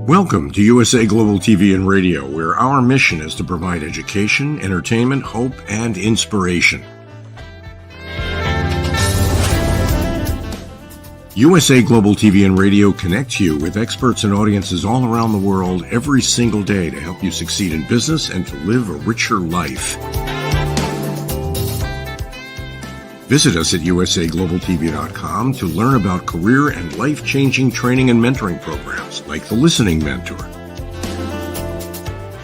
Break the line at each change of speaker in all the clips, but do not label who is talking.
Welcome to USA Global TV and Radio, where our mission is to provide education, entertainment, hope, and inspiration. USA Global TV and Radio connects you with experts and audiences all around the world every single day to help you succeed in business and to live a richer life. Visit us at usaglobaltv.com to learn about career and life-changing training and mentoring programs like the Listening Mentor.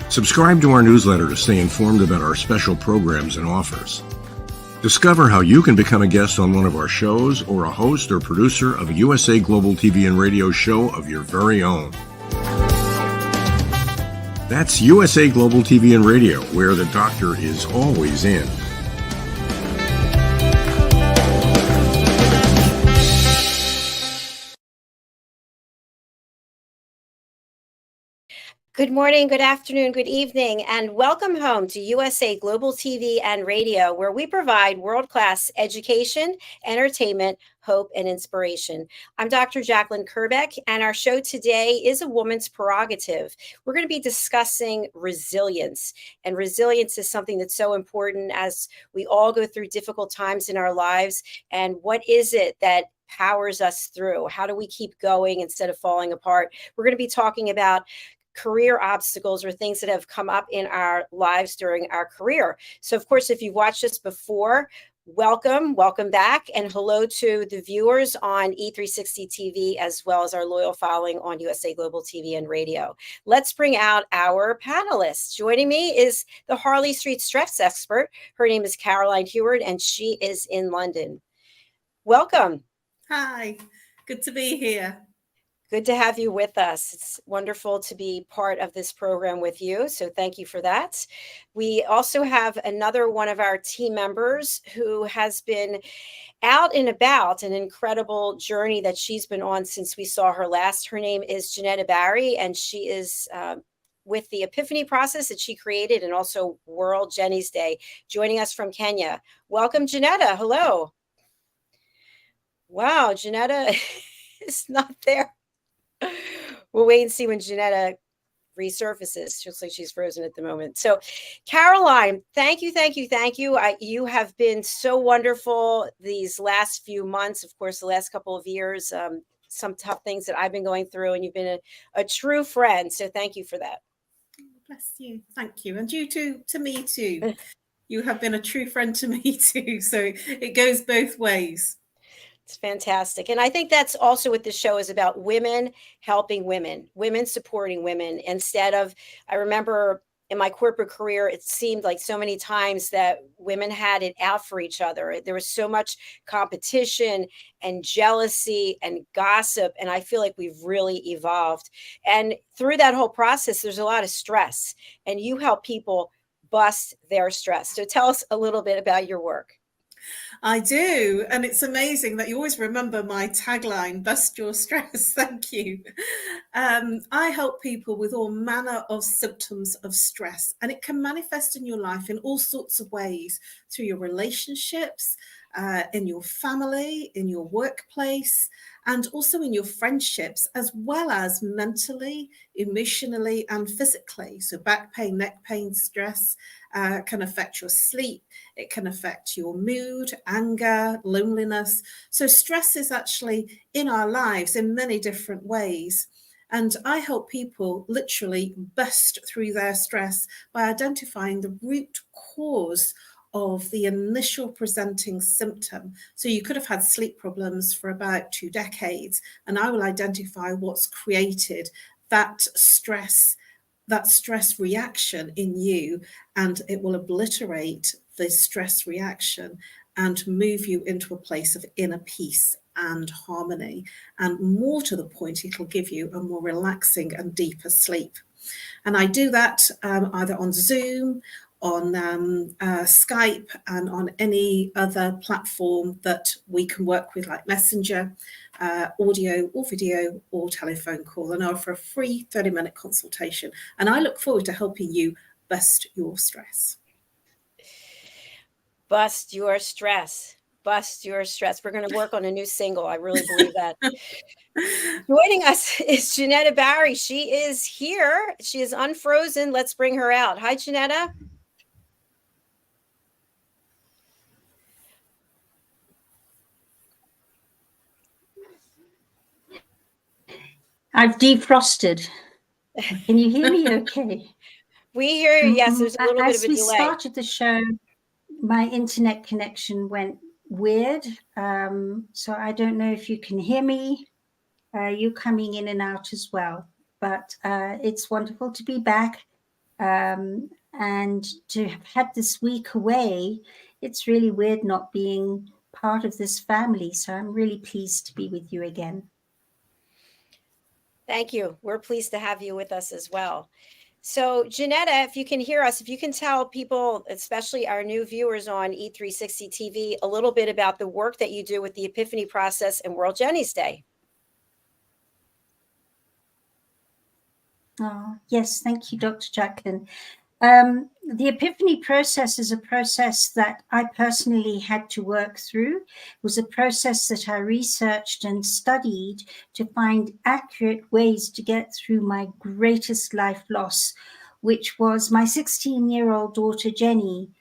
Subscribe to our newsletter to stay informed about our special programs and offers. Discover how you can become a guest on one of our shows or a host or producer of a USA Global TV and Radio show of your very own. That's USA Global TV and Radio, where the doctor is always in.
Good morning, good afternoon, good evening, and welcome home to USA Global TV and Radio, where we provide world-class education, entertainment, hope, and inspiration. I'm Dr. JACALYN Kerbeck, and our show today is a woman's prerogative. We're going to be discussing resilience, and resilience is something that's so important as we all go through difficult times in our lives. And what is it that powers us through? How do we keep going instead of falling apart? We're going to be talking about career obstacles or things that have come up in our lives during our career. So, of course, if you've watched us before, welcome back, and hello to the viewers on E360 TV, as well as our loyal following on USA Global TV and Radio. Let's bring out our panelists. Joining me is the Harley Street stress expert. Her name is Caroline HEWARD, and she is in London. Welcome.
Hi, good to be here.
Good to have you with us. It's wonderful to be part of this program with you. So thank you for that. We also have another one of our team members who has been out and about, an incredible journey that she's been on since we saw her last. Her name is Jeanetta Barry, and she is with the Epiphany process that she created, and also World Jenny's Day, joining us from Kenya. Welcome, Jeanetta. Hello. Wow, Jeanetta is not there. We'll wait and see when Jeanetta resurfaces. Looks like she's frozen at the moment. So, Caroline, thank you. You have been so wonderful these last few months. Of course, the last couple of years, some tough things that I've been going through, and you've been a true friend. So thank you for that.
Bless you. Thank you. And you to me too. You have been a true friend to me too. So it goes both ways.
It's fantastic. And I think that's also what this show is about: women helping women, women supporting women. Instead of, I remember in my corporate career, it seemed like so many times that women had it out for each other. There was so much competition and jealousy and gossip. And I feel like we've really evolved. And through that whole process, there's a lot of stress, and you help people bust their stress. So tell us a little bit about your work.
I do. And it's amazing that you always remember my tagline, bust your stress. Thank you. I help people with all manner of symptoms of stress, and it can manifest in your life in all sorts of ways, through your relationships, in your family, in your workplace, and also in your friendships, as well as mentally, emotionally, and physically. So back pain, neck pain, stress can affect your sleep. It can affect your mood, anger, loneliness. So stress is actually in our lives in many different ways. And I help people literally bust through their stress by identifying the root cause of the initial presenting symptom. So you could have had sleep problems for about 2 decades, and I will identify what's created that stress reaction in you, and it will obliterate the stress reaction and move you into a place of inner peace and harmony. And more to the point, it'll give you a more relaxing and deeper sleep. And I do that either on Zoom, on Skype, and on any other platform that we can work with, like Messenger, audio or video or telephone call, and I offer a free 30-minute consultation. And I look forward to helping you bust your stress.
Bust your stress. Bust Your Stress. We're going to work on a new single. I really believe that. Joining us is Jeanetta Barry. She is here. She is unfrozen. Let's bring her out. Hi, Jeanetta.
I've defrosted. Can you hear me okay?
We hear you. Yes, there's a little bit of a delay.
As we started the show, my internet connection went weird. So I don't know if you can hear me. You're coming in and out as well. But it's wonderful to be back. And to have had this week away, it's really weird not being part of this family. So I'm really pleased to be with you again.
Thank you. We're pleased to have you with us as well. So, Jeanetta, if you can hear us, if you can tell people, especially our new viewers on E360 TV, a little bit about the work that you do with the Epiphany Process and World Jenny's Day.
Oh, yes, thank you, Dr. JACALYN. The Epiphany process is a process that I personally had to work through. It was a process that I researched and studied to find accurate ways to get through my greatest life loss, which was my 16-year-old daughter, Jenny,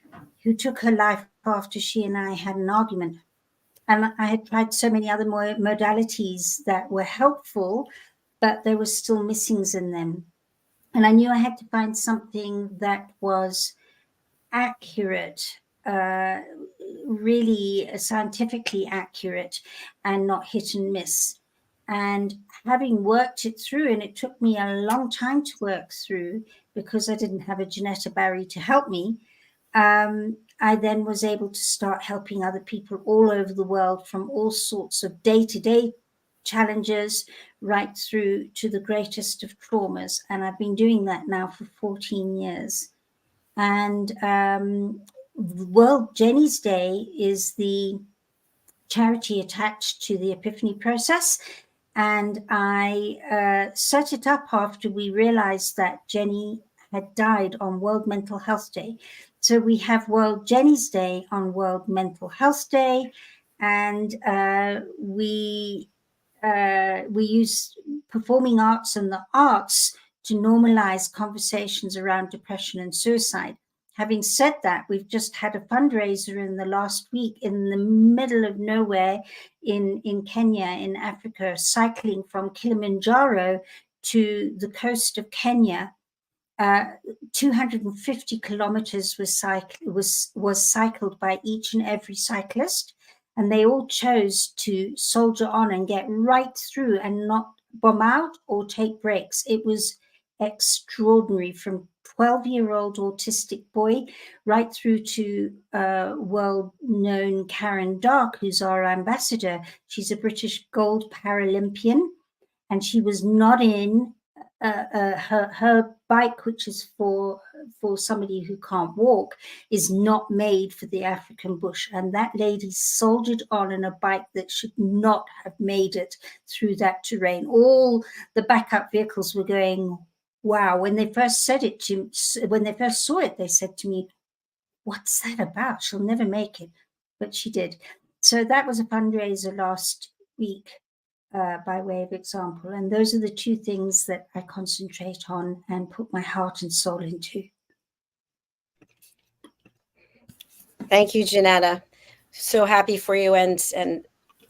who took her life after she and I had an argument. And I had tried so many other modalities that were helpful, but there were still missings in them. And I knew I had to find something that was accurate, really scientifically accurate, and not hit and miss. And having worked it through, and it took me a long time to work through because I didn't have a Jeanetta Barry to help me, I then was able to start helping other people all over the world from all sorts of day-to-day challenges right through to the greatest of traumas. And I've been doing that now for 14 years. And World Jenny's Day is the charity attached to the Epiphany process. And I set it up after we realized that Jenny had died on World Mental Health Day. So we have World Jenny's Day on World Mental Health Day. And we use performing arts and the arts to normalize conversations around depression and suicide. Having said that, we've just had a fundraiser in the last week in the middle of nowhere in Kenya, in Africa, cycling from Kilimanjaro to the coast of Kenya. 250 kilometers was cycled by each and every cyclist. And they all chose to soldier on and get right through and not bomb out or take breaks. It was extraordinary, from 12-year-old autistic boy right through to world-known Karen Dark, who's our ambassador. She's a British gold Paralympian, and she was not in her bike, which is for somebody who can't walk, is not made for the African bush. And that lady soldiered on in a bike that should not have made it through that terrain. All the backup vehicles were going, wow. When they first saw it, they said to me, what's that about? She'll never make it. But she did. So that was a fundraiser last week. By way of example. And those are the two things that I concentrate on and put my heart and soul into.
Thank you, Jeanetta. So happy for you and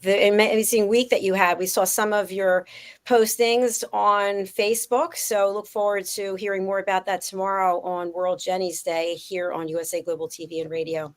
the amazing week that you had. We saw some of your postings on Facebook. So look forward to hearing more about that tomorrow on World Jenny's Day here on USA Global TV and Radio.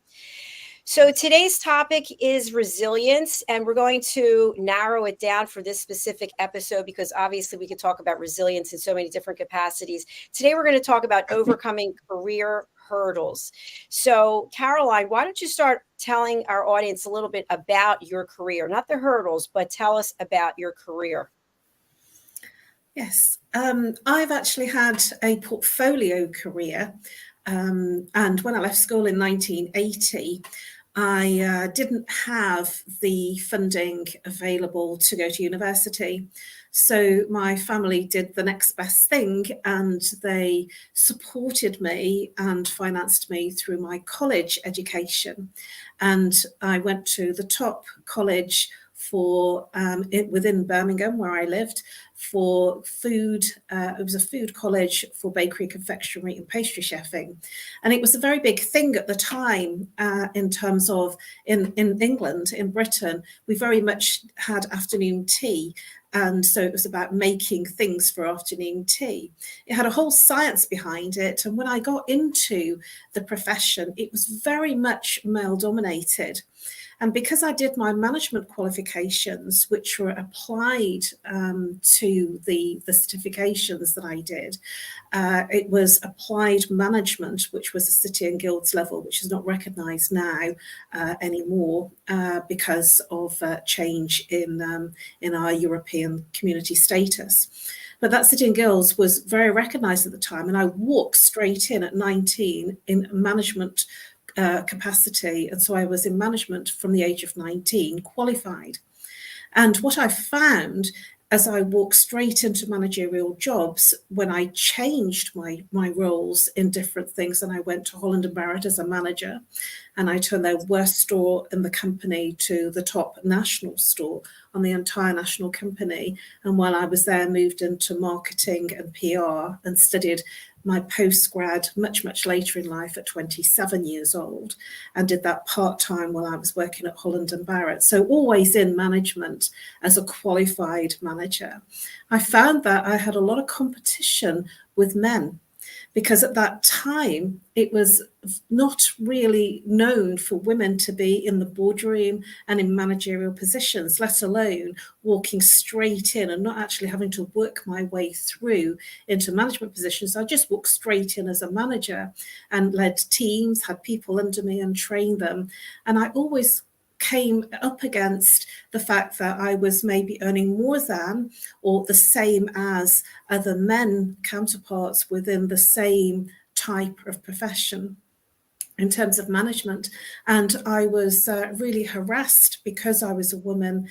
So today's topic is resilience, and we're going to narrow it down for this specific episode because obviously we could talk about resilience in so many different capacities. Today, we're going to talk about overcoming career hurdles. So Caroline, why don't you start telling our audience a little bit about your career, not the hurdles, but tell us about your career.
Yes, I've actually had a portfolio career. And when I left school in 1980, I didn't have the funding available to go to university. So my family did the next best thing, and they supported me and financed me through my college education. And I went to the top college for within Birmingham, where I lived, for food. It was a food college for bakery, confectionery and pastry chefing. And it was a very big thing at the time in terms of in England, in Britain, we very much had afternoon tea. And so it was about making things for afternoon tea. It had a whole science behind it. And when I got into the profession, it was very much male dominated. And because I did my management qualifications, which were applied to the certifications that I did, it was applied management, which was a City and Guilds level, which is not recognised now anymore because of change in our European community status. But that City and Guilds was very recognised at the time, and I walked straight in at 19 in management capacity, and so I was in management from the age of 19, qualified. And what I found as I walked straight into managerial jobs, when I changed my roles in different things, and I went to Holland & Barrett as a manager, and I turned their worst store in the company to the top national store on the entire national company. And while I was there, moved into marketing and PR and studied my postgrad much later in life at 27 years old, and did that part-time while I was working at Holland & Barrett. So always in management as a qualified manager. I found that I had a lot of competition with men, because at that time it was not really known for women to be in the boardroom and in managerial positions, let alone walking straight in and not actually having to work my way through into management positions. I just walked straight in as a manager and led teams, had people under me and trained them. And I always came up against the fact that I was maybe earning more than or the same as other men counterparts within the same type of profession in terms of management. And I was really harassed because I was a woman,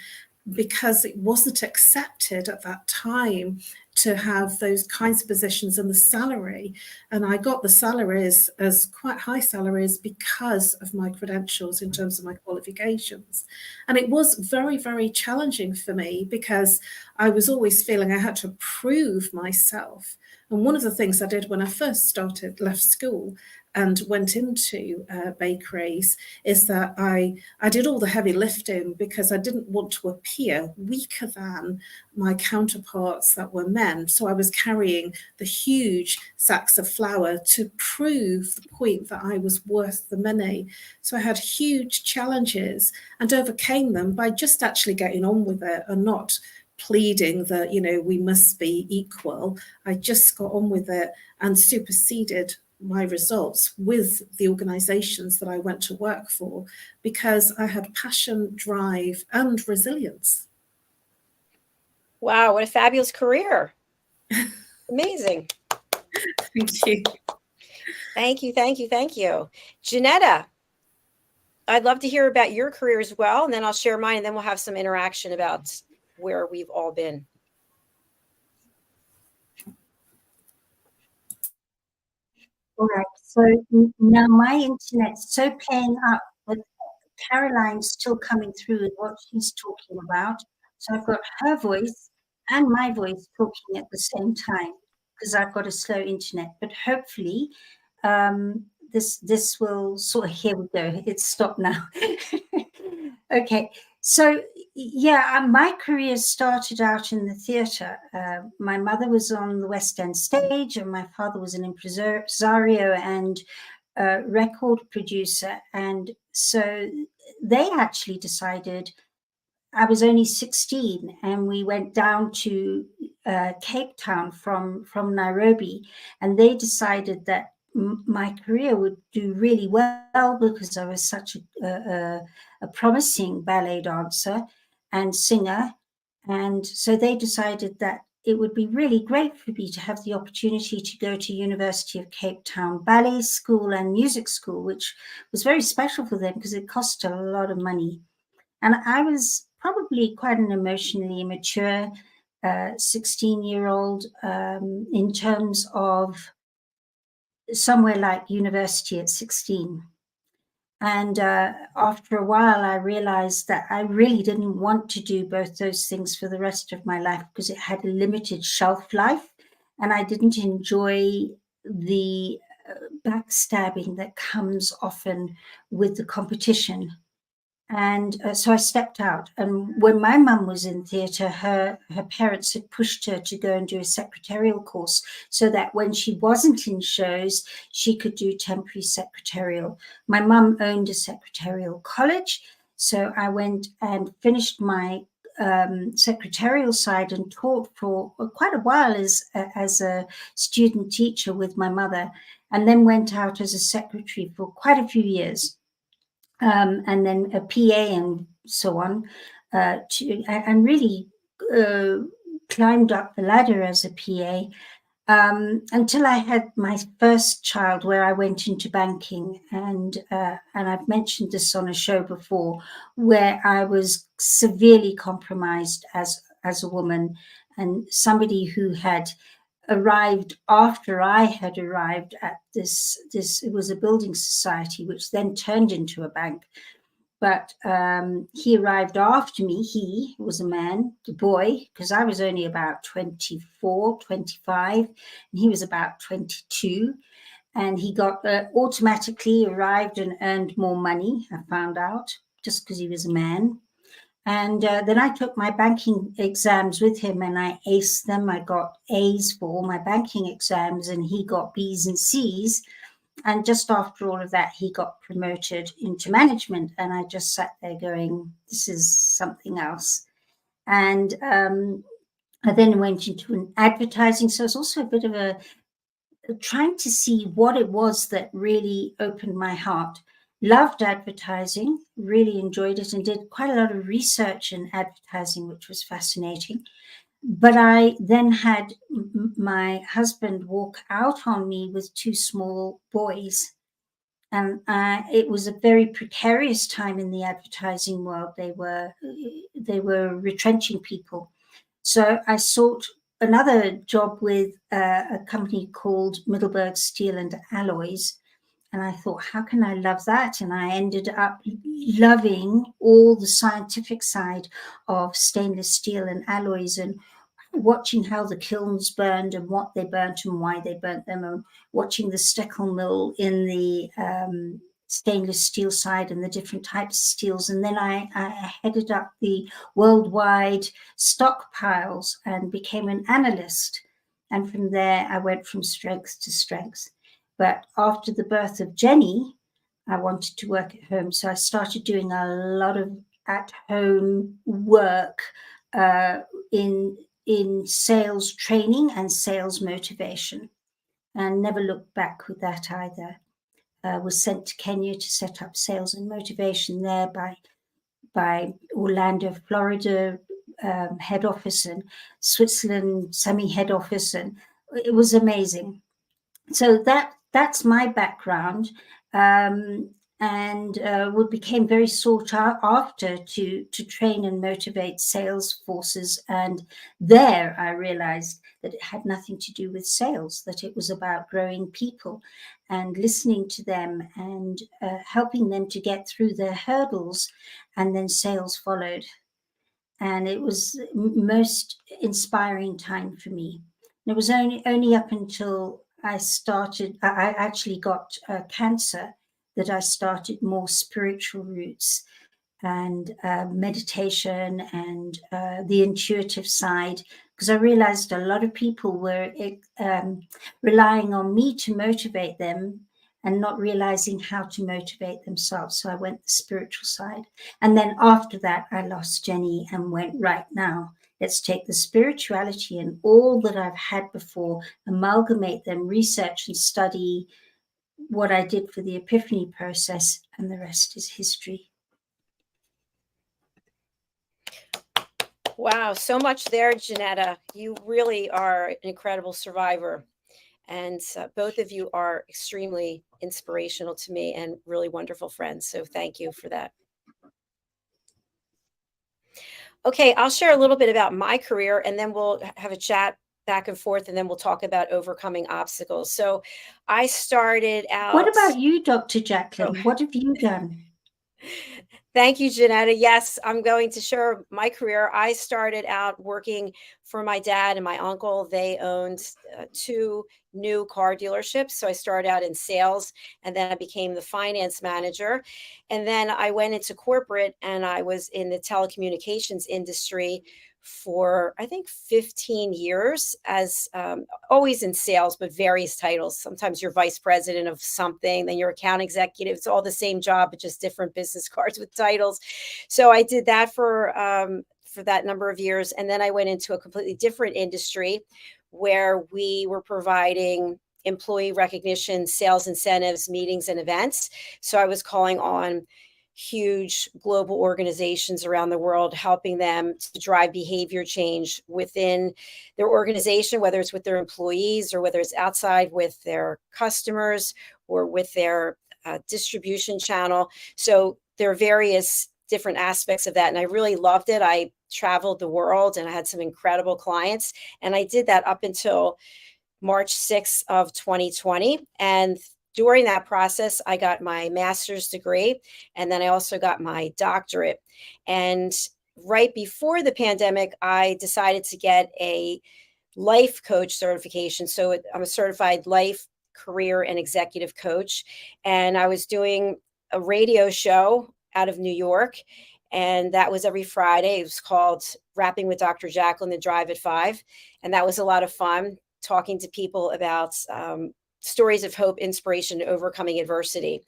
because it wasn't accepted at that time to have those kinds of positions and the salary. And I got the salaries as quite high salaries because of my credentials in terms of my qualifications. And it was very challenging for me, because I was always feeling I had to prove myself. And one of the things I did when I first left school and went into bakeries is that I did all the heavy lifting, because I didn't want to appear weaker than my counterparts that were men. So I was carrying the huge sacks of flour to prove the point that I was worth the money. So I had huge challenges and overcame them by just actually getting on with it and not pleading that, you know, we must be equal. I just got on with it and superseded my results with the organizations that I went to work for, because I had passion, drive, and resilience.
Wow, what a fabulous career. Amazing.
Thank you.
Thank you. Jeanetta, I'd love to hear about your career as well, and then I'll share mine, and then we'll have some interaction about where we've all been.
All right, so now my internet's so playing up, but Caroline's still coming through with what she's talking about. So I've got her voice and my voice talking at the same time, because I've got a slow internet. But hopefully this will sort of, here we go, it's stopped now. Okay, so yeah, my career started out in the theatre. My mother was on the West End stage, and my father was an impresario and record producer. And so they actually decided, I was only 16, and we went down to Cape Town from Nairobi, and they decided that my career would do really well, because I was such a promising ballet dancer and singer. And so they decided that it would be really great for me to have the opportunity to go to University of Cape Town Ballet School and Music School, which was very special for them because it cost a lot of money. And I was probably quite an emotionally immature 16-year-old in terms of somewhere like university at 16. And after a while, I realized that I really didn't want to do both those things for the rest of my life because it had a limited shelf life. And I didn't enjoy the backstabbing that comes often with the competition. And so I stepped out. And when my mum was in theatre, her parents had pushed her to go and do a secretarial course so that when she wasn't in shows, she could do temporary secretarial. My mum owned a secretarial college. So I went and finished my secretarial side and taught for quite a while as a student teacher with my mother, and then went out as a secretary for quite a few years. And then a PA and so on, and really climbed up the ladder as a PA until I had my first child, where I went into banking. And I've mentioned this on a show before, where I was severely compromised as a woman, and somebody who had arrived after I had arrived at this, it was a building society, which then turned into a bank. But he arrived after me. He was a man, the boy, because I was only about 24, 25, and he was about 22. And he got automatically arrived and earned more money, I found out, just because he was a man. And then I took my banking exams with him and I aced them. I got A's for all my banking exams and he got B's and C's. And just after all of that, he got promoted into management. And I just sat there going, this is something else. And I then went into an advertising. So it's also a bit of a trying to see what it was that really opened my heart. Loved advertising, really enjoyed it, and did quite a lot of research in advertising, which was fascinating. But I then had my husband walk out on me with two small boys. And it was a very precarious time in the advertising world. They were retrenching people. So I sought another job with a company called Middleburg Steel and Alloys. And I thought, how can I love that? And I ended up loving all the scientific side of stainless steel and alloys, and watching how the kilns burned and what they burnt and why they burnt them, and watching the Steckel mill in the stainless steel side and the different types of steels. And then I headed up the worldwide stockpiles and became an analyst. And from there, I went from strength to strength. But after the birth of Jenny, I wanted to work at home. So I started doing a lot of at-home work in sales training and sales motivation, and never looked back with that either. Was sent to Kenya to set up sales and motivation there by Orlando, Florida head office, and Switzerland semi-head office, and it was amazing. So that's my background, and became very sought after to train and motivate sales forces. And there I realized that it had nothing to do with sales, that it was about growing people and listening to them and helping them to get through their hurdles, and then sales followed. And it was most inspiring time for me. And it was only up until I actually got cancer, that I started more spiritual roots and meditation and the intuitive side, because I realized a lot of people were relying on me to motivate them and not realizing how to motivate themselves. So I went the spiritual side. And then after that, I lost Jenny and went, right now, let's take the spirituality and all that I've had before, amalgamate them, research and study what I did for the epiphany process, and the rest is history.
Wow, so much there, Jeanetta. You really are an incredible survivor. And both of you are extremely inspirational to me and really wonderful friends. So thank you for that. Okay, I'll share a little bit about my career and then we'll have a chat back and forth and then we'll talk about overcoming obstacles. So I started out.
What about you, Dr.
Oh.
JACALYN? What have you done?
Thank you, Jeanetta. Yes, I'm going to share my career. I started out working for my dad and my uncle. They owned two new car dealerships. So I started out in sales and then I became the finance manager. And then I went into corporate and I was in the telecommunications industry for, I think, 15 years as always in sales, but various titles. Sometimes you're vice president of something, then you're account executive. It's all the same job, but just different business cards with titles. So I did that for that number of years. And then I went into a completely different industry where we were providing employee recognition, sales incentives, meetings, and events. So I was calling on huge global organizations around the world, helping them to drive behavior change within their organization, whether it's with their employees or whether it's outside with their customers or with their distribution channel. So there are various different aspects of that. And I really loved it. I traveled the world and I had some incredible clients. And I did that up until March 6th of 2020. And during that process, I got my master's degree, and then I also got my doctorate. And right before the pandemic, I decided to get a life coach certification. So I'm a certified life, career, and executive coach. And I was doing a radio show out of New York, and that was every Friday. It was called Rapping with Dr. JACALYN, The Drive at 5. And that was a lot of fun, talking to people about stories of hope, inspiration, overcoming adversity.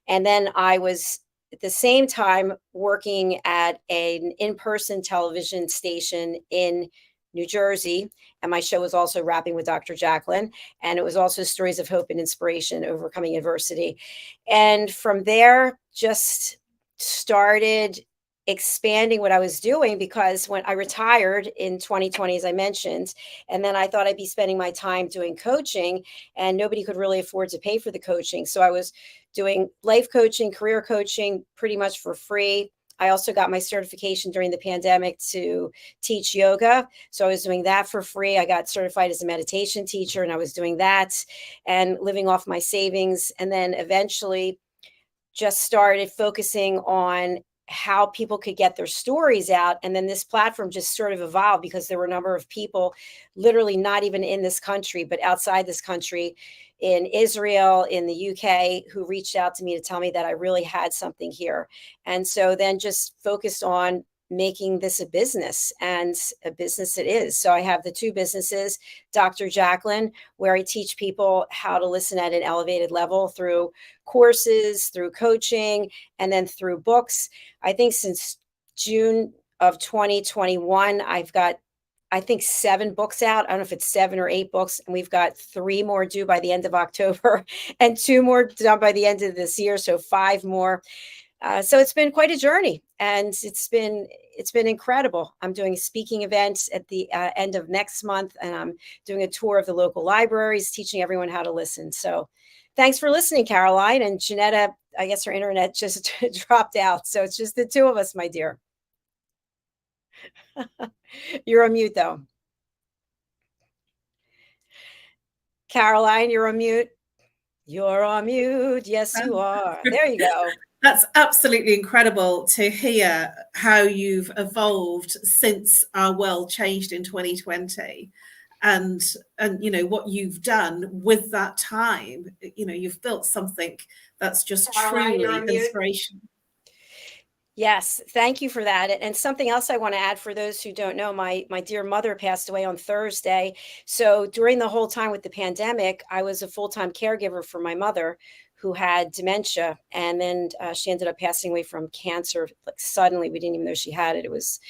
And then I was at the same time working at an in-person television station in New Jersey. And my show was also Rapping with Dr. JACALYN. And it was also stories of hope and inspiration, overcoming adversity. And from there, just started expanding what I was doing, because when I retired in 2020, as I mentioned, and then I thought I'd be spending my time doing coaching, and nobody could really afford to pay for the coaching. So I was doing life coaching, career coaching pretty much for free. I also got my certification during the pandemic to teach yoga. So I was doing that for free. I got certified as a meditation teacher and I was doing that and living off my savings. And then eventually just started focusing on how people could get their stories out. And then this platform just sort of evolved because there were a number of people literally not even in this country, but outside this country, in Israel, in the UK, who reached out to me to tell me that I really had something here. And so then just focused on making this a business, and a business it is. So I have the two businesses, Dr. JACALYN, where I teach people how to listen at an elevated level through courses, through coaching, and then through books. I think since June of 2021, I've got, I think, 7 books out. I don't know if it's 7 or 8 books, and we've got 3 more due by the end of October and 2 more done by the end of this year. So 5 more. So it's been quite a journey, and it's been incredible. I'm doing a speaking event at the end of next month, and I'm doing a tour of the local libraries, teaching everyone how to listen. So thanks for listening, Caroline. And Jeanetta, I guess her internet just dropped out. So it's just the two of us, my dear. You're on mute, though. Caroline, you're on mute. You're on mute. Yes, you are. There you go.
That's absolutely incredible to hear how you've evolved since our world changed in 2020, and you know what you've done with that time. You know, you've built something that's just truly inspirational.
Yes, thank you for that. And something else I want to add for those who don't know, my dear mother passed away on Thursday. So during the whole time with the pandemic, I was a full-time caregiver for my mother, who had dementia, and then she ended up passing away from cancer. Like suddenly, we didn't even know she had it. It was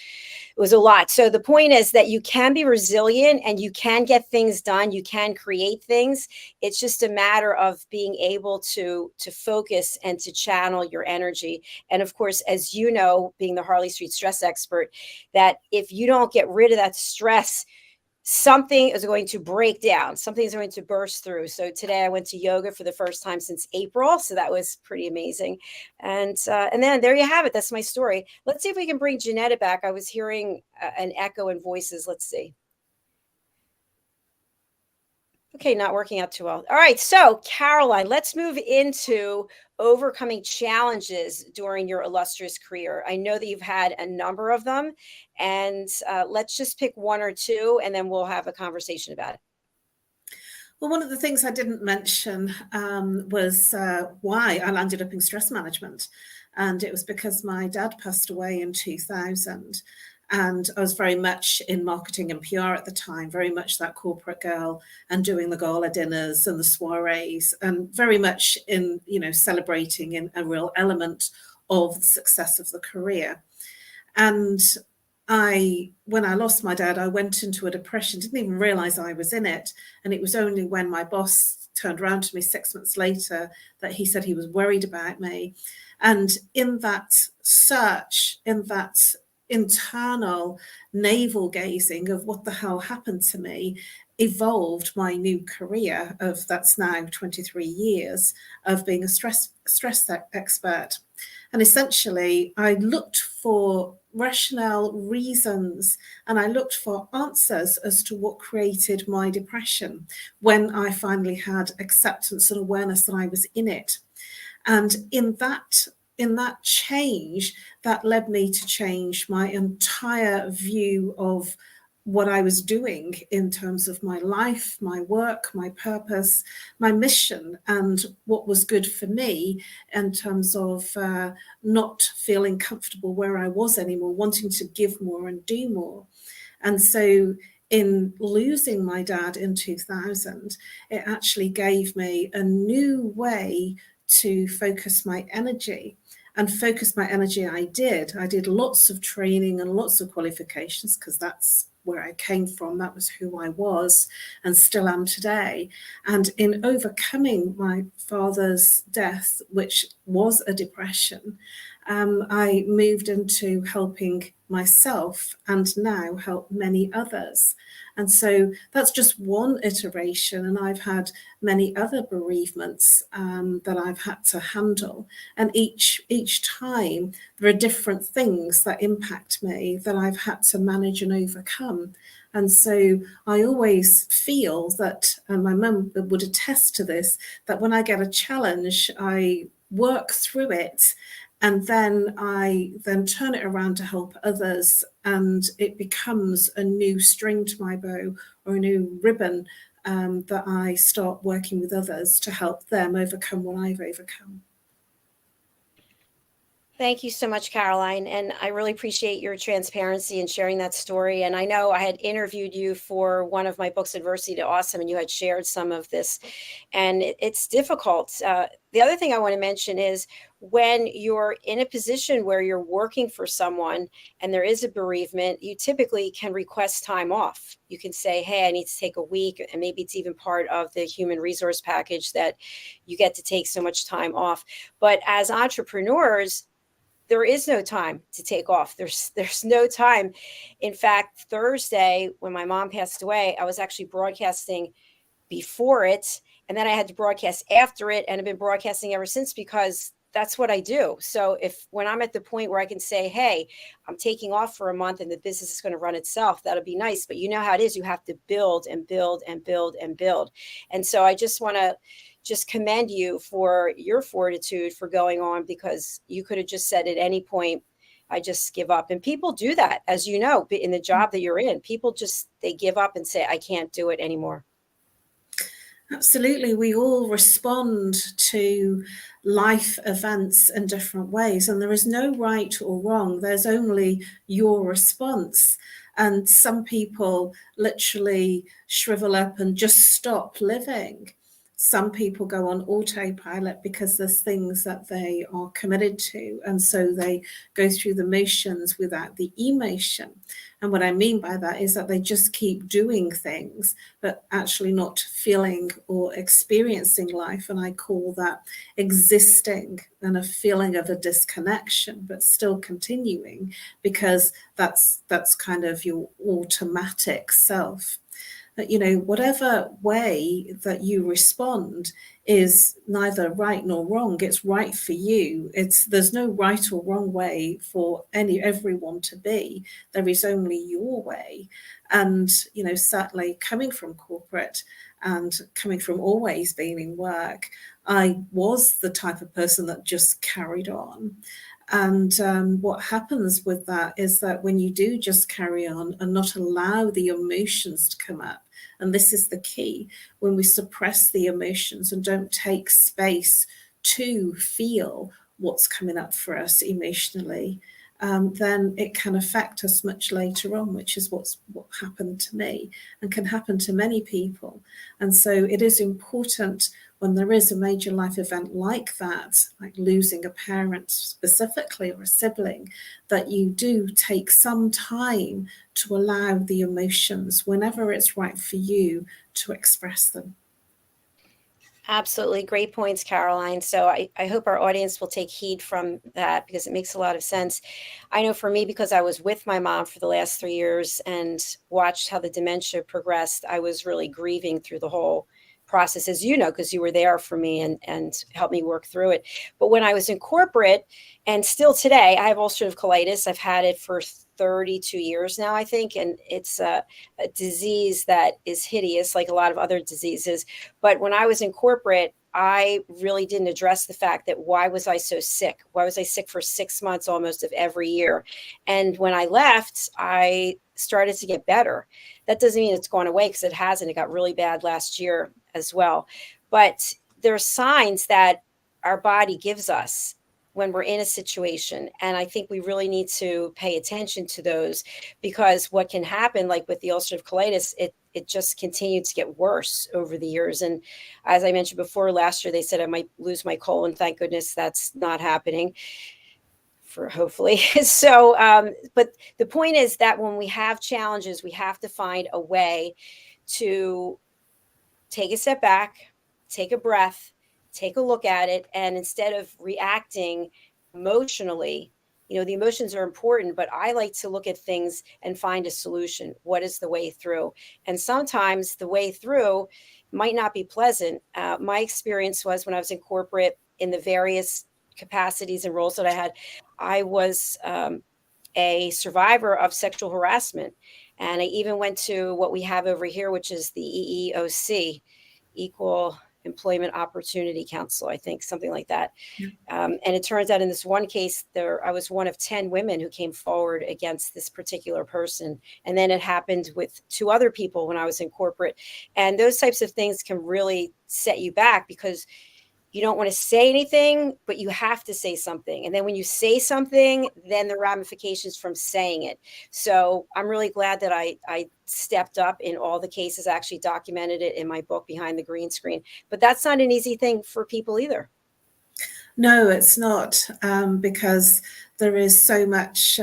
a lot. So the point is that you can be resilient and you can get things done. You can create things. It's just a matter of being able to focus and to channel your energy. And of course, as you know, being the Harley Street stress expert, that if you don't get rid of that stress, something is going to break down. Something is going to burst through. So today I went to yoga for the first time since April. So that was pretty amazing. And then there you have it. That's my story. Let's see if we can bring Jeanetta back. I was hearing an echo in voices. Let's see. Okay, not working out too well. All right, so Caroline, let's move into overcoming challenges during your illustrious career. I know that you've had a number of them, and let's just pick one or two, and then we'll have a conversation about it.
Well, one of the things I didn't mention was why I landed up in stress management. And it was because my dad passed away in 2000. And I was very much in marketing and PR at the time, very much that corporate girl and doing the gala dinners and the soirees, and very much in, celebrating in a real element of the success of the career. And when I lost my dad, I went into a depression, didn't even realize I was in it. And it was only when my boss turned around to me 6 months later that he said he was worried about me. And in that search, in that internal navel gazing of what the hell happened to me, evolved my new career of that's now 23 years of being a stress expert. And essentially, I looked for rationale reasons and I looked for answers as to what created my depression when I finally had acceptance and awareness that I was in it. And in that change, that led me to change my entire view of what I was doing in terms of my life, my work, my purpose, my mission, and what was good for me in terms of not feeling comfortable where I was anymore, wanting to give more and do more. And so in losing my dad in 2000, it actually gave me a new way to focus my energy. And focus my energy I did lots of training and lots of qualifications because that's where I came from. That was who I was and still am today. And in overcoming my father's death, which was a depression, I moved into helping myself and now help many others. And so that's just one iteration. And I've had many other bereavements that I've had to handle. And each time there are different things that impact me that I've had to manage and overcome. And so I always feel that, and my mum would attest to this, that when I get a challenge, I work through it. And then I turn it around to help others, and it becomes a new string to my bow or a new ribbon that I start working with others to help them overcome what I've overcome.
Thank you so much, Caroline. And I really appreciate your transparency and sharing that story. And I know I had interviewed you for one of my books, Adversity to Awesome, and you had shared some of this. And it's difficult. The other thing I want to mention is when you're in a position where you're working for someone and there is a bereavement, you typically can request time off. You can say, hey, I need to take a week, and maybe it's even part of the human resource package that you get to take so much time off. But as entrepreneurs, there is no time to take off. There's no time. In fact, Thursday, when my mom passed away, I was actually broadcasting before it, and then I had to broadcast after it, and I've been broadcasting ever since because that's what I do. So when I'm at the point where I can say, hey, I'm taking off for a month and the business is going to run itself, that'll be nice. But you know how it is. You have to build and build and build and build. And so I just want to commend you for your fortitude for going on, because you could have just said at any point, I just give up. And people do that, as you know, in the job that you're in. People they give up and say, I can't do it anymore.
Absolutely. We all respond to life events in different ways, and there is no right or wrong. There's only your response. And some people literally shrivel up and just stop living. Some people go on autopilot because there's things that they are committed to, and so they go through the motions without the emotion. And what I mean by that is that they just keep doing things, but actually not feeling or experiencing life. And I call that existing, and a feeling of a disconnection, but still continuing, because that's kind of your automatic self. That, you know, whatever way that you respond is neither right nor wrong. It's right for you. There's no right or wrong way for everyone to be. There is only your way. And, you know, certainly coming from corporate and coming from always being in work, I was the type of person that just carried on. And what happens with that is that when you do just carry on and not allow the emotions to come up, and this is the key, when we suppress the emotions and don't take space to feel what's coming up for us emotionally, then it can affect us much later on, which is what happened to me and can happen to many people. And so it is important when there is a major life event like that, like losing a parent specifically or a sibling, that you do take some time to allow the emotions, whenever it's right for you, to express them.
Absolutely. Great points, Caroline. So I hope our audience will take heed from that, because it makes a lot of sense. I know for me, because I was with my mom for the last 3 years and watched how the dementia progressed, I was really grieving through the whole process, as you know, because you were there for me and helped me work through it. But when I was in corporate, and still today, I have ulcerative colitis. I've had it for 32 years now, I think. And it's a disease that is hideous, like a lot of other diseases. But when I was in corporate, I really didn't address the fact that why was I so sick? Why was I sick for 6 months almost of every year? And when I left, I started to get better. That doesn't mean it's gone away, because it hasn't. It got really bad last year as well. But there are signs that our body gives us when we're in a situation. And I think we really need to pay attention to those, because what can happen, like with the ulcerative colitis, it just continued to get worse over the years. And as I mentioned before, last year, they said I might lose my colon. Thank goodness that's not happening, for hopefully. So, but the point is that when we have challenges, we have to find a way to take a step back, take a breath, take a look at it. And instead of reacting emotionally, you know, the emotions are important, but I like to look at things and find a solution. What is the way through? And sometimes the way through might not be pleasant. My experience was when I was in corporate, in the various capacities and roles that I had, I was a survivor of sexual harassment. And I even went to what we have over here, which is the EEOC, Equal Employment Opportunity Council, I think, something like that. And it turns out in this one case, I was one of 10 women who came forward against this particular person. And then it happened with 2 other people when I was in corporate. And those types of things can really set you back, because you don't want to say anything, but you have to say something. And then when you say something, then the ramifications from saying it. So I'm really glad that I stepped up in all the cases. I actually documented it in my book, Behind the Green Screen. But that's not an easy thing for people either.
No, it's not, because there is so much,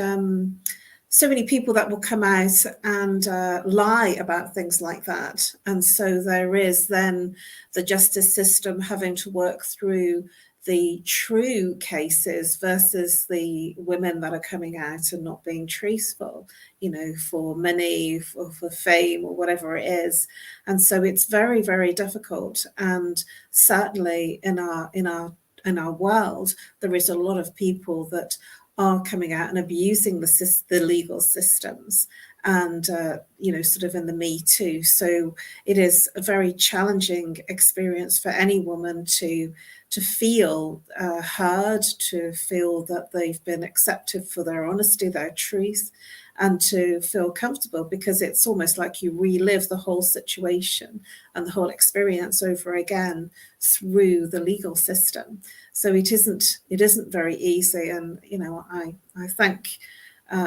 so many people that will come out and lie about things like that. And so there is then the justice system having to work through the true cases versus the women that are coming out and not being truthful, you know, for money, for fame, or whatever it is. And so it's very, very difficult. And certainly in our world, there is a lot of people that are coming out and abusing the legal systems, and you know, sort of in the Me Too. So it is a very challenging experience for any woman to feel heard, to feel that they've been accepted for their honesty, their truth, and to feel comfortable, because it's almost like you relive the whole situation and the whole experience over again through the legal system. So it isn't very easy. And, you know, I thank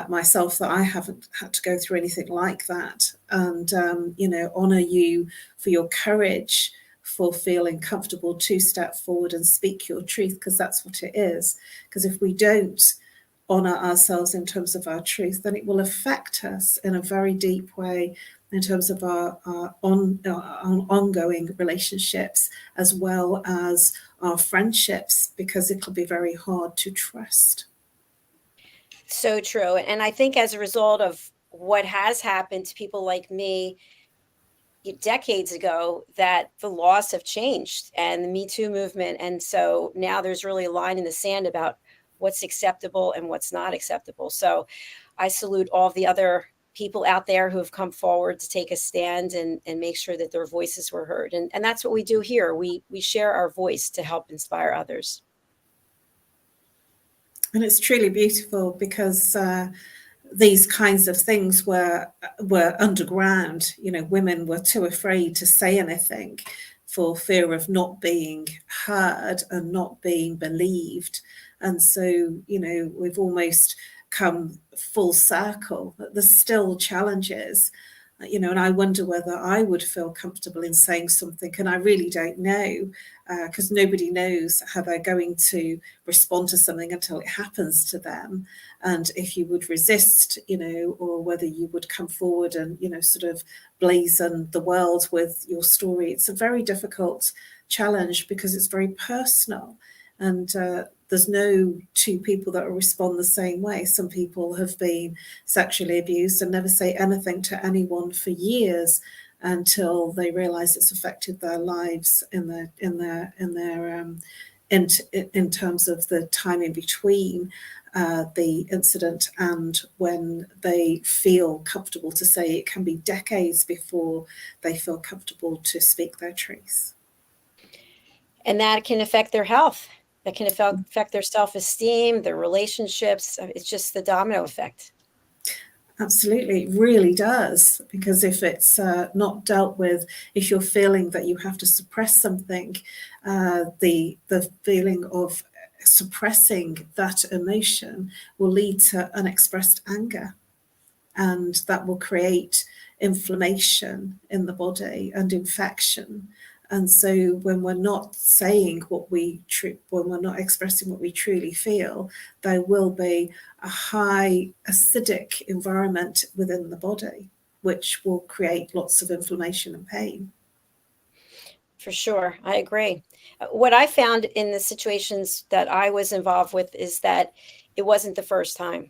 myself that I haven't had to go through anything like that, and, you know, honor you for your courage, for feeling comfortable to step forward and speak your truth, because that's what it is. Because if we don't honor ourselves in terms of our truth, then it will affect us in a very deep way in terms of our ongoing relationships, as well as our friendships, because it'll be very hard to trust.
So true. And I think as a result of what has happened to people like me decades ago, that the laws have changed and the Me Too movement. And so now there's really a line in the sand about what's acceptable and what's not acceptable. So I salute all the other people out there who have come forward to take a stand and make sure that their voices were heard. And that's what we do here. We share our voice to help inspire others.
And it's truly beautiful, because these kinds of things were underground. You know, women were too afraid to say anything for fear of not being heard and not being believed. And so, you know, we've almost come full circle. There's still challenges, you know, and I wonder whether I would feel comfortable in saying something, and I really don't know, because nobody knows how they're going to respond to something until it happens to them, and if you would resist, you know, or whether you would come forward and, you know, sort of blazon the world with your story. It's a very difficult challenge because it's very personal, and there's no two people that will respond the same way. Some people have been sexually abused and never say anything to anyone for years until they realize it's affected their lives in terms of the time in between the incident and when they feel comfortable to say. It can be decades before they feel comfortable to speak their truth.
And that can affect their health. That can affect their self-esteem, their relationships. It's just the domino effect.
Absolutely, it really does. Because if it's not dealt with, if you're feeling that you have to suppress something, the feeling of suppressing that emotion will lead to unexpressed anger, and that will create inflammation in the body and infection. And so when we're not saying when we're not expressing what we truly feel, there will be a high acidic environment within the body, which will create lots of inflammation and pain.
For sure. I agree. What I found in the situations that I was involved with is that it wasn't the first time.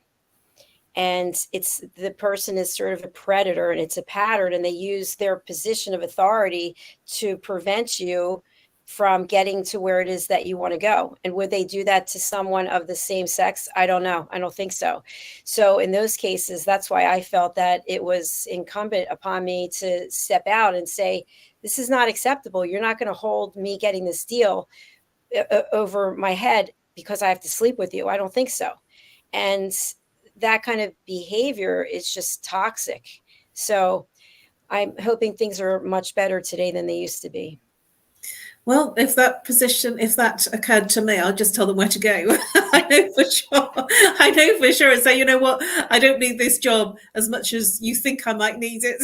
And it's the person is sort of a predator, and it's a pattern, and they use their position of authority to prevent you from getting to where it is that you want to go. And would they do that to someone of the same sex? I don't know. I don't think so. So in those cases, that's why I felt that it was incumbent upon me to step out and say, this is not acceptable. You're not going to hold me getting this deal over my head because I have to sleep with you. I don't think so. And that kind of behavior is just toxic. So I'm hoping things are much better today than they used to be.
Well, if that occurred to me, I'll just tell them where to go. I know for sure. And say, you know what, I don't need this job as much as you think I might need it.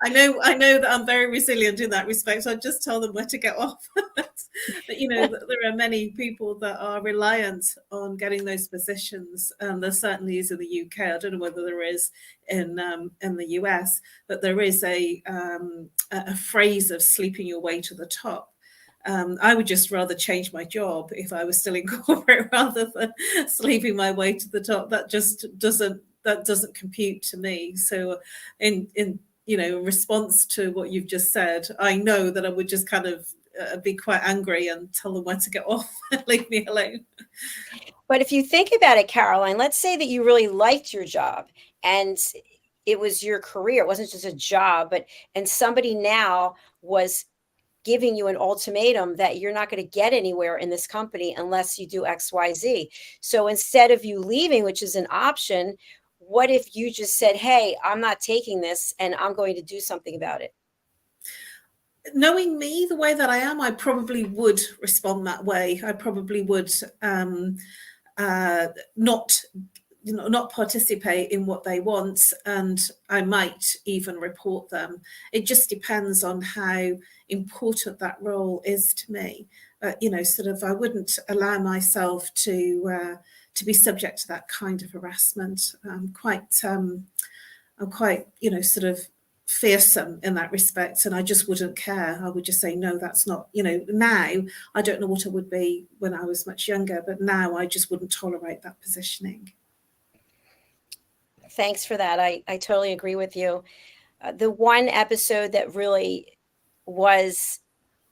I know that I'm very resilient in that respect. So I just tell them where to get off. But you know, there are many people that are reliant on getting those positions, and there certainly is in the UK. I don't know whether there is in the US, but there is a phrase of sleeping your way to the top. I would just rather change my job if I was still in corporate rather than sleeping my way to the top. That just doesn't compute to me. So in response to what you've just said, I know that I would just kind of be quite angry and tell them where to get off and leave me alone.
But if you think about it, Caroline, let's say that you really liked your job and it was your career. It wasn't just a job, and somebody now was giving you an ultimatum that you're not going to get anywhere in this company unless you do X, Y, Z. So instead of you leaving, which is an option, what if you just said, hey, I'm not taking this and I'm going to do something about it?
Knowing me the way that I am, I probably would respond that way. I probably would not not participate in what they want, and I might even report them. It just depends on how important that role is to me. Sort of, I wouldn't allow myself to be subject to that kind of harassment. I'm quite, sort of fearsome in that respect, and I just wouldn't care. I would just say, no, that's not, now I don't know what I would be when I was much younger, but now I just wouldn't tolerate that positioning.
Thanks for that. I totally agree with you. The one episode that really was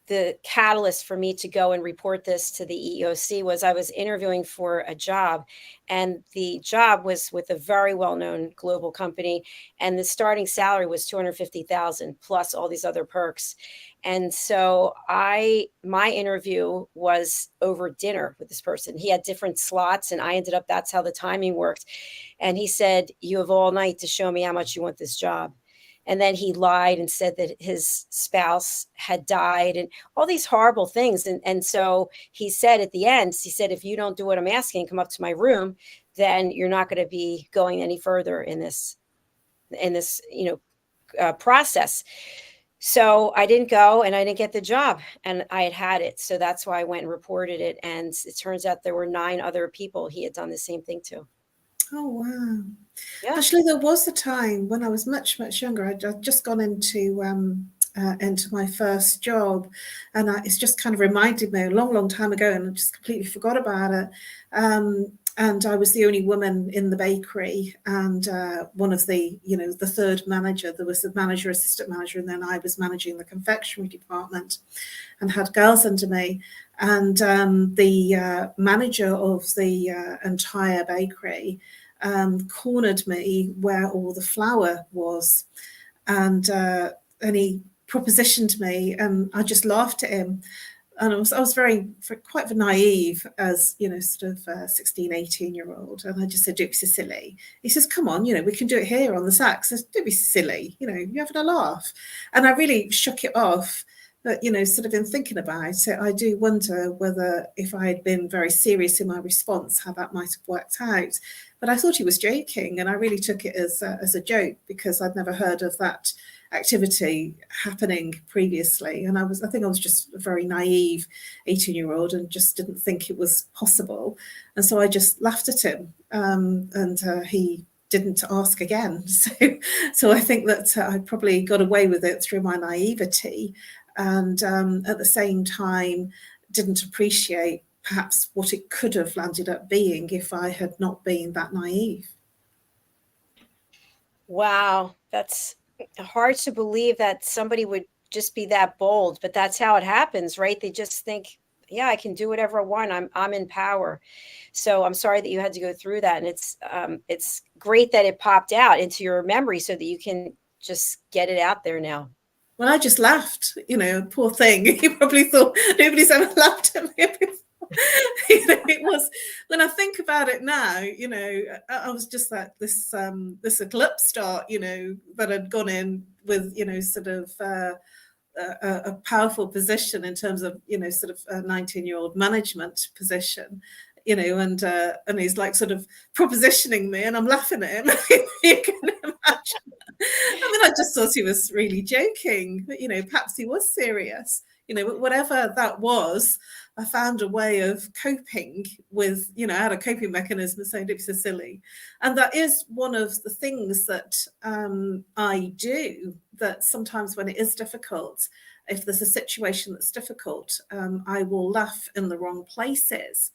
the catalyst for me to go and report this to the EEOC was I was interviewing for a job, and the job was with a very well-known global company, and the starting salary was $250,000 plus all these other perks. And so my interview was over dinner with this person. He had different slots, and I ended up, that's how the timing worked. And he said, you have all night to show me how much you want this job. And then he lied and said that his spouse had died and all these horrible things. And so he said at the end, he said, if you don't do what I'm asking, come up to my room, then you're not going to be going any further in this process. So I didn't go, and I didn't get the job, and I had it. So that's why I went and reported it. And it turns out there were 9 other people he had done the same thing to.
Oh, wow.
Yeah.
Actually, there was a time when I was much, much younger. I'd just gone into my first job, and it's just kind of reminded me a long, long time ago, and I just completely forgot about it. And I was the only woman in the bakery, and one of the third manager. There was the manager, assistant manager, and then I was managing the confectionery department and had girls under me. And the manager of the entire bakery cornered me where all the flour was, and he propositioned me, and I just laughed at him. And I was quite naive as, sort of 16, 18-year-old. And I just said, don't be so silly. He says, come on, we can do it here on the sack. Says, don't be silly, you're having a laugh. And I really shook it off. But, sort of in thinking about it, I do wonder whether if I had been very serious in my response, how that might have worked out. But I thought he was joking, and I really took it as a joke, because I'd never heard of that activity happening previously. And I think I was just a very naive 18-year-old and just didn't think it was possible. And so I just laughed at him, and he didn't ask again. So I think that I probably got away with it through my naivety, and at the same time didn't appreciate perhaps what it could have landed up being if I had not been that naive.
Wow, that's hard to believe that somebody would just be that bold, but that's how it happens, right? They just think, yeah, I can do whatever I want. I'm in power. So I'm sorry that you had to go through that. And it's great that it popped out into your memory so that you can just get it out there now.
Well, I just laughed, poor thing. He probably thought nobody's ever laughed at me before. It was, when I think about it now, I was just like this eclipse start, that had gone in with, sort of a powerful position in terms of, sort of a 19-year-old management position, and he's like sort of propositioning me, and I'm laughing at him. You can imagine. I just thought he was really joking, but, perhaps he was serious. But whatever that was, I found a way of coping with, I had a coping mechanism saying, don't be so silly. And that is one of the things that I do, that sometimes when it is difficult, if there's a situation that's difficult, I will laugh in the wrong places.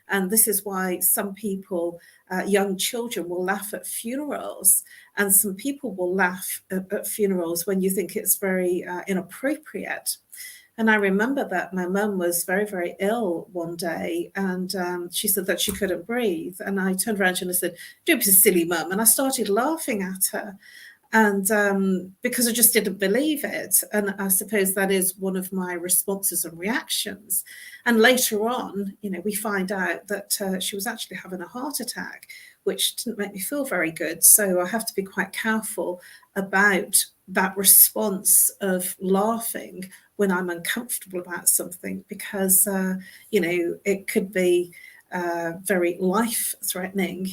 And this is why some people, young children, will laugh at funerals, and some people will laugh at funerals when you think it's very inappropriate. And I remember that my mum was very, very ill one day, and she said that she couldn't breathe. And I turned around to her and I said, don't be so silly, Mum. And I started laughing at her, and because I just didn't believe it. And I suppose that is one of my responses and reactions. And later on, we find out that she was actually having a heart attack, which didn't make me feel very good. So I have to be quite careful about that response of laughing when I'm uncomfortable about something, because, it could be very life-threatening,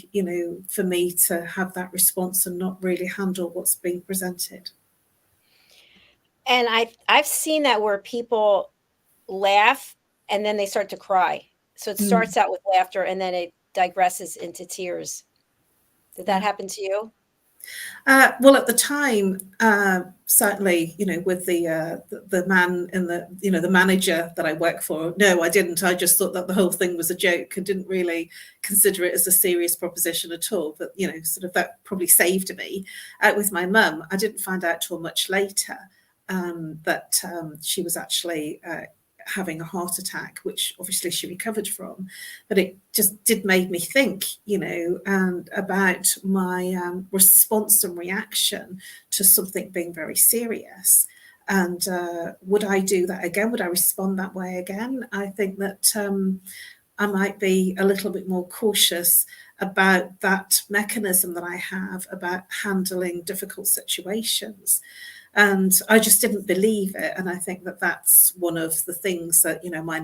for me to have that response and not really handle what's being presented.
And I've seen that where people laugh and then they start to cry. So it starts out with laughter and then it digresses into tears. Did that happen to you?
Well, at the time, certainly, with the man in the manager that I work for, no, I didn't. I just thought that the whole thing was a joke and didn't really consider it as a serious proposition at all. But, sort of that probably saved me. With my mum, I didn't find out till much later that she was actually having a heart attack, which obviously she recovered from, but it just did make me think, and about my response and reaction to something being very serious. And would I do that again? Would I respond that way again? I think that I might be a little bit more cautious about that mechanism that I have about handling difficult situations. And I just didn't believe it. And I think that that's one of the things that, my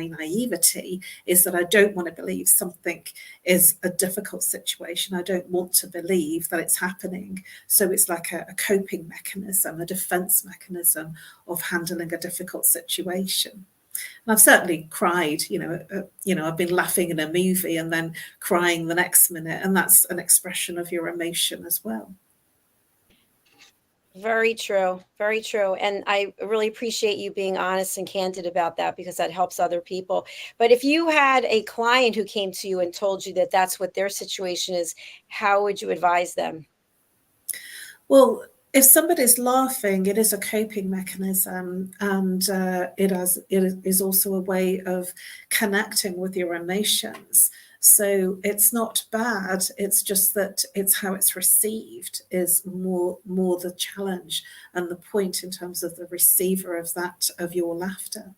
naivety is, that I don't want to believe something is a difficult situation. I don't want to believe that it's happening. So it's like a coping mechanism, a defense mechanism of handling a difficult situation. And I've certainly cried, I've been laughing in a movie and then crying the next minute. And that's an expression of your emotion as well.
Very true. Very true. And I really appreciate you being honest and candid about that, because that helps other people. But if you had a client who came to you and told you that that's what their situation is, how would you advise them?
Well, if somebody's laughing, it is a coping mechanism, and it is also a way of connecting with your emotions. So it's not bad. It's just that it's how it's received is more the challenge and the point in terms of the receiver of your laughter.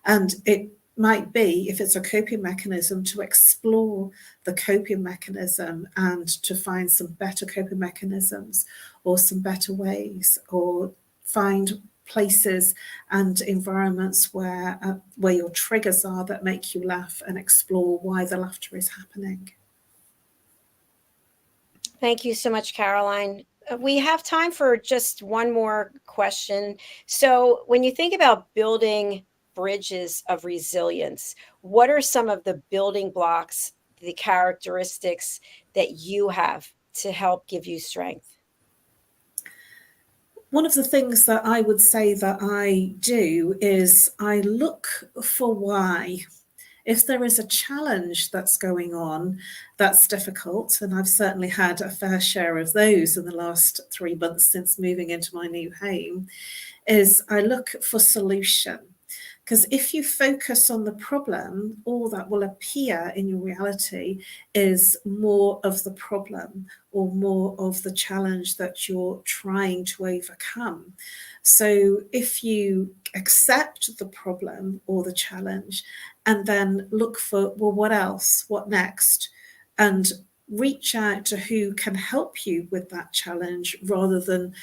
And it might be, if it's a coping mechanism, to explore the coping mechanism and to find some better coping mechanisms or some better ways, or find places and environments where your triggers are that make you laugh, and explore why the laughter is happening.
Thank you so much, Caroline. We have time for just one more question. So when you think about building bridges of resilience, what are some of the building blocks, the characteristics that you have to help give you strength?
One of the things that I would say that I do is I look for why. If there is a challenge that's going on that's difficult, and I've certainly had a fair share of those in the last 3 months since moving into my new home, is I look for solution. Because if you focus on the problem, all that will appear in your reality is more of the problem or more of the challenge that you're trying to overcome. So if you accept the problem or the challenge and then look for, well, what else? What next? And reach out to who can help you with that challenge, rather than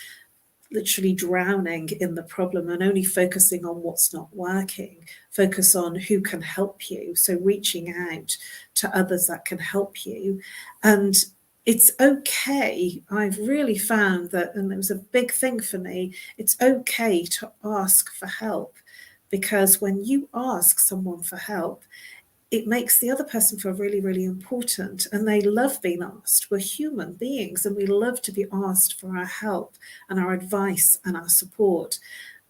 literally drowning in the problem and only focusing on what's not working. Focus on who can help you. So reaching out to others that can help you. And it's okay. I've really found that, and it was a big thing for me, it's okay to ask for help, because when you ask someone for help, it makes the other person feel really, really important, and they love being asked. We're human beings and we love to be asked for our help and our advice and our support.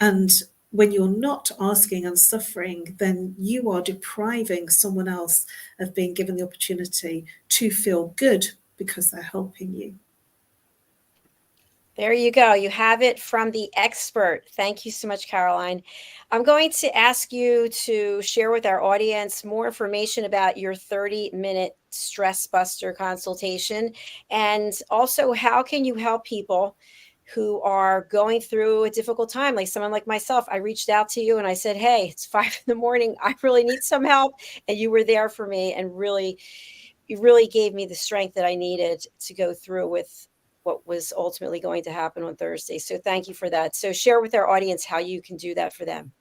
And when you're not asking and suffering, then you are depriving someone else of being given the opportunity to feel good because they're helping you.
There you go. You have it from the expert. Thank you so much, Caroline. I'm going to ask you to share with our audience more information about your 30-minute Stress Buster consultation, and also how can you help people who are going through a difficult time, like someone like myself. I reached out to you and I said, hey, it's 5 a.m. I really need some help. And you were there for me, and you really gave me the strength that I needed to go through with what was ultimately going to happen on Thursday. So thank you for that. So share with our audience how you can do that for them.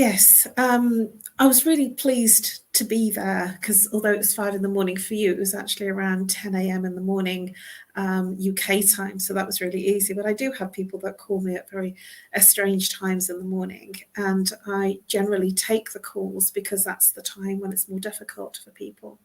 Yes, I was really pleased to be there because although it was 5 in the morning for you, it was actually around 10 a.m. in the morning UK time. So that was really easy. But I do have people that call me at very strange times in the morning. And I generally take the calls because that's the time when it's more difficult for people.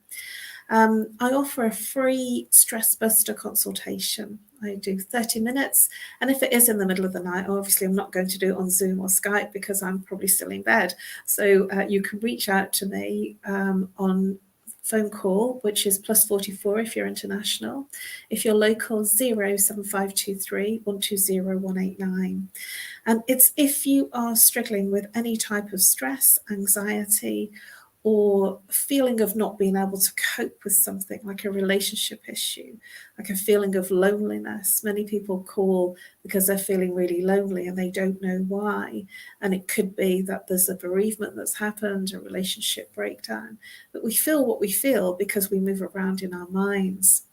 I offer a free stress buster consultation. I do 30 minutes. And if it is in the middle of the night, obviously I'm not going to do it on Zoom or Skype because I'm probably still in bed. So you can reach out to me on phone call, which is +44 if you're international. If you're local, 07523 120 189. And it's if you are struggling with any type of stress, anxiety, or feeling of not being able to cope with something like a relationship issue, like a feeling of loneliness. Many people call because they're feeling really lonely and they don't know why. And it could be that there's a bereavement that's happened, a relationship breakdown. But we feel what we feel because we move around in our minds.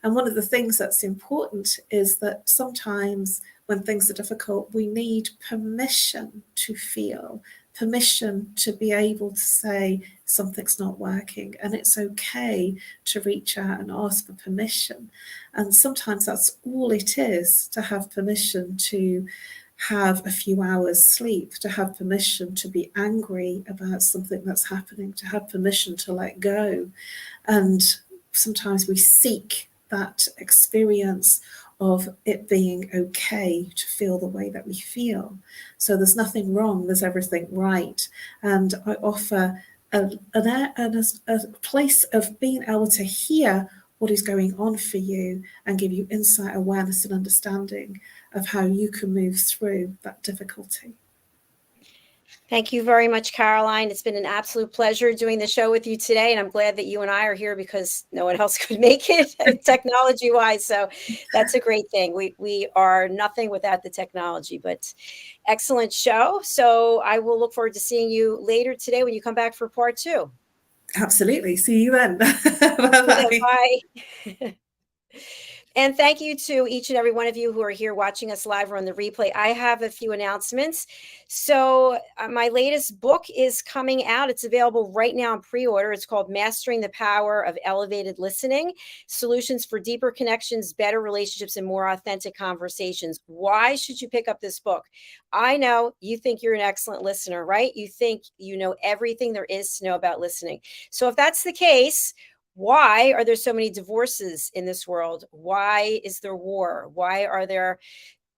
And one of the things that's important is that sometimes when things are difficult, we need permission to feel, permission to be able to say something's not working, and it's okay to reach out and ask for permission. And sometimes that's all it is, to have permission to have a few hours sleep, to have permission to be angry about something that's happening, to have permission to let go. And sometimes we seek that experience of it being okay to feel the way that we feel. So there's nothing wrong, there's everything right. And I offer a place of being able to hear what is going on for you and give you insight, awareness, and understanding of how you can move through that difficulty.
Thank you very much, Caroline. It's been an absolute pleasure doing the show with you today. And I'm glad that you and I are here because no one else could make it technology-wise. So that's a great thing. We are nothing without the technology, but excellent show. So I will look forward to seeing you later today when you come back for part 2.
Absolutely. See you then. Bye-bye.
Bye. And thank you to each and every one of you who are here watching us live or on the replay. I have a few announcements. So my latest book is coming out. It's available right now in pre-order. It's called Mastering the Power of Elevated Listening, Solutions for Deeper Connections, Better Relationships, and More Authentic Conversations. Why should you pick up this book? I know you think you're an excellent listener, right? You think you know everything there is to know about listening. So if that's the case, why are there so many divorces in this world? Why is there war? Why are there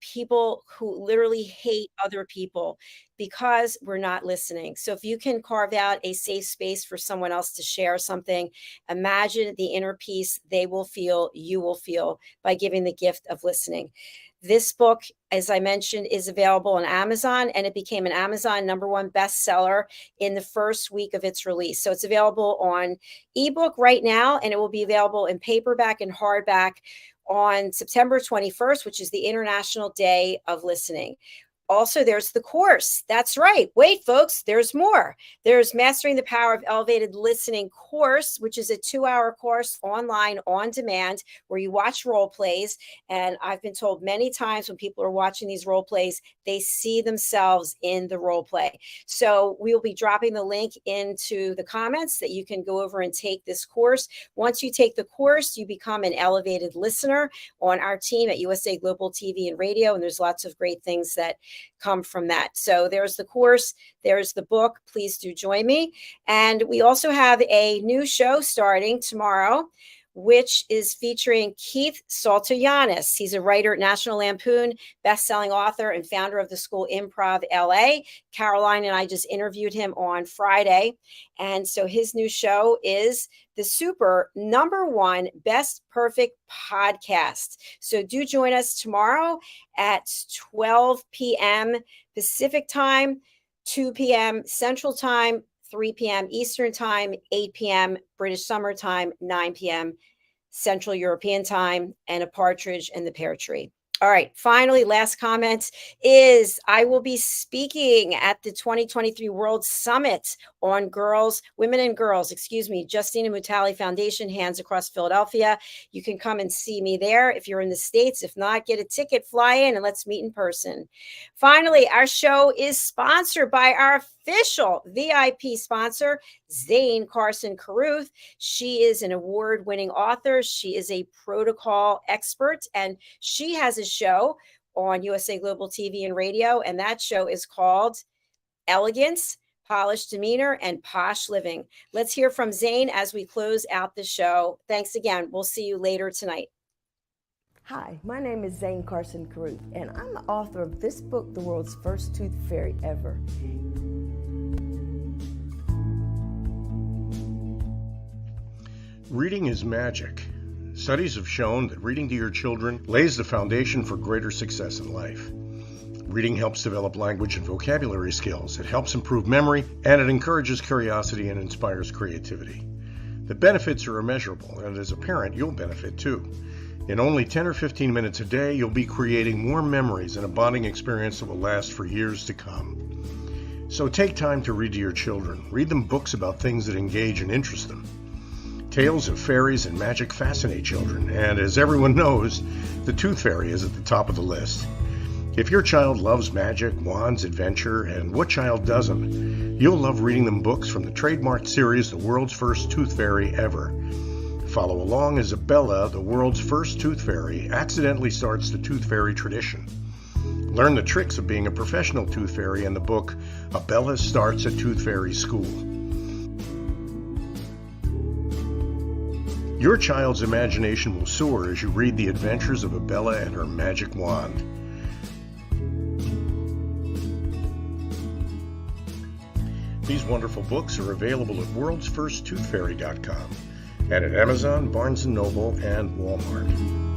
people who literally hate other people? Because we're not listening. So if you can carve out a safe space for someone else to share something, imagine the inner peace they will feel, you will feel by giving the gift of listening. This book, as I mentioned, is available on Amazon, and it became an Amazon #1 bestseller in the first week of its release. So it's available on ebook right now, and it will be available in paperback and hardback on September 21st, which is the International Day of Listening. Also, there's the course. That's right. Wait, folks, there's more. There's Mastering the Power of Elevated Listening course, which is a 2-hour course online on demand where you watch role plays. And I've been told many times when people are watching these role plays, they see themselves in the role play. So we will be dropping the link into the comments that you can go over and take this course. Once you take the course, you become an elevated listener on our team at USA Global TV and Radio. And there's lots of great things that come from that. So there's the course, there's the book. Please do join me. And we also have a new show starting tomorrow, which is featuring Keith Saltayanis. He's a writer at National Lampoon, best-selling author and founder of the school Improv LA. Caroline and I just interviewed him on Friday. And so his new show is the super #1 Best Perfect Podcast. So do join us tomorrow at 12 p.m. Pacific time, 2 p.m. Central time, 3 p.m. Eastern time, 8 p.m. British Summer Time, 9 p.m. Central European Time, and a partridge in the pear tree. All right. Finally, last comment is I will be speaking at the 2023 World Summit on Women and Girls, Justina Mutali Foundation, Hands Across Philadelphia. You can come and see me there if you're in the States. If not, get a ticket, fly in, and let's meet in person. Finally, our show is sponsored by our official VIP sponsor, Zane Carson Carruth. She is an award-winning author. She is a protocol expert, and she has a show on USA Global TV and Radio, and that show is called Elegance, Polished Demeanor, and Posh Living. Let's hear from Zane as we close out the show. Thanks again. We'll see you later tonight.
Hi, my name is Zane Carson Carruth, and I'm the author of this book, The World's First Tooth Fairy Ever.
Reading is magic. Studies have shown that reading to your children lays the foundation for greater success in life. Reading helps develop language and vocabulary skills. It helps improve memory, and it encourages curiosity and inspires creativity. The benefits are immeasurable, and as a parent, you'll benefit too. In only 10 or 15 minutes a day, you'll be creating more memories and a bonding experience that will last for years to come. So take time to read to your children. Read them books about things that engage and interest them. Tales of fairies and magic fascinate children, and as everyone knows, the Tooth Fairy is at the top of the list. If your child loves magic, wands, adventure, and what child doesn't, you'll love reading them books from the trademarked series, The World's First Tooth Fairy Ever. Follow along as Bella, the world's first tooth fairy, accidentally starts the tooth fairy tradition. Learn the tricks of being a professional tooth fairy in the book, Bella Starts a Tooth Fairy School. Your child's imagination will soar as you read the adventures of Bella and her magic wand. These wonderful books are available at worldsfirsttoothfairy.com and at Amazon, Barnes & Noble, and Walmart.